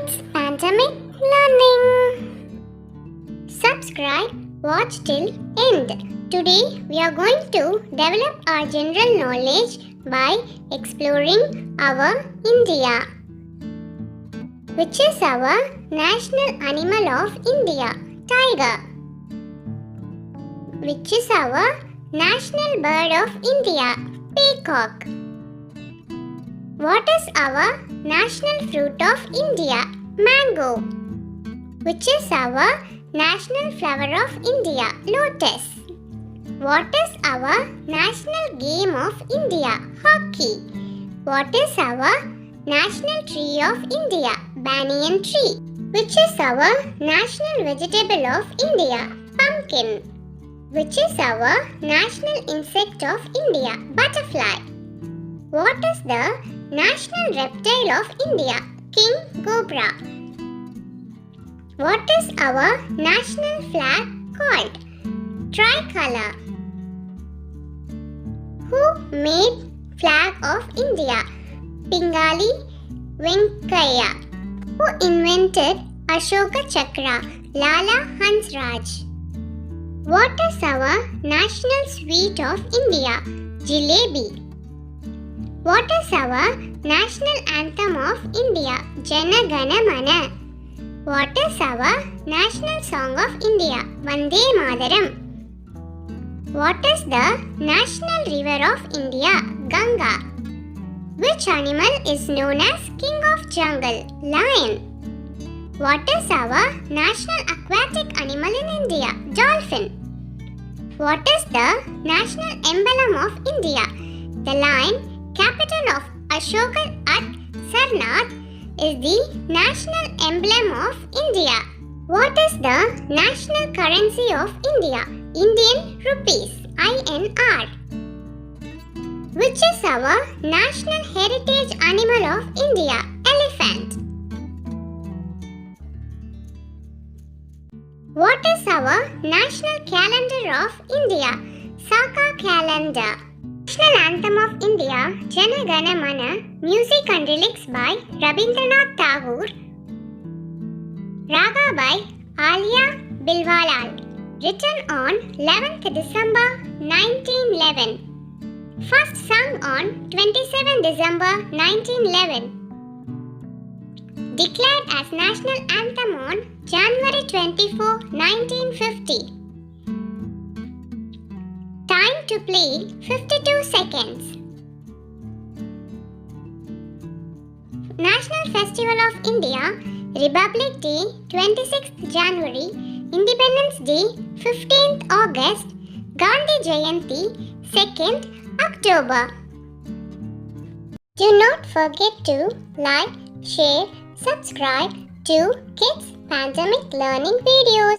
Kids Pandemic Learning. Subscribe, watch till end. Today we are going to develop our general knowledge by exploring our India. Which is our national animal of India? Tiger. Which is our national bird of India? Peacock. What is our national fruit of India? Mango. Which is our national flower of India? Lotus. What is our national game of India? Hockey. What is our national tree of India? Banyan tree. Which is our national vegetable of India? Pumpkin. Which is our national insect of India? Butterfly. What is the national reptile of India? King Cobra. What is our national flag called? Tricolor. Who made flag of India? Pingali Venkaya. Who invented Ashoka Chakra? LALA HANSRAJ. What is our national sweet of India? Jalebi. What is our national anthem of India? Jana Gana Mana. What is our national song of India? Vande Mataram. What is the national river of India? Ganga. Which animal is known as king of jungle? Lion. What is our national aquatic animal in India? Dolphin. What is the national emblem of India? The lion. Capital of Ashoka at Sarnath is the national emblem of India. What is the national currency of India? Indian rupees, INR. Which is our national heritage animal of India? Elephant. What is our national calendar of India? SAKA calendar. National anthem of India, Jana Gana Mana, music and lyrics by Rabindranath Tagore, Raga by Alia Bilwalal, written on 11th December 1911, first sung on 27 December 1911, declared as national anthem on January 24, 1950. Time to play 52 seconds. National Festival of India, Republic Day 26th January, Independence Day 15th August, Gandhi Jayanti 2nd October. Do not forget to like, share, subscribe to Kids Pandemic Learning videos.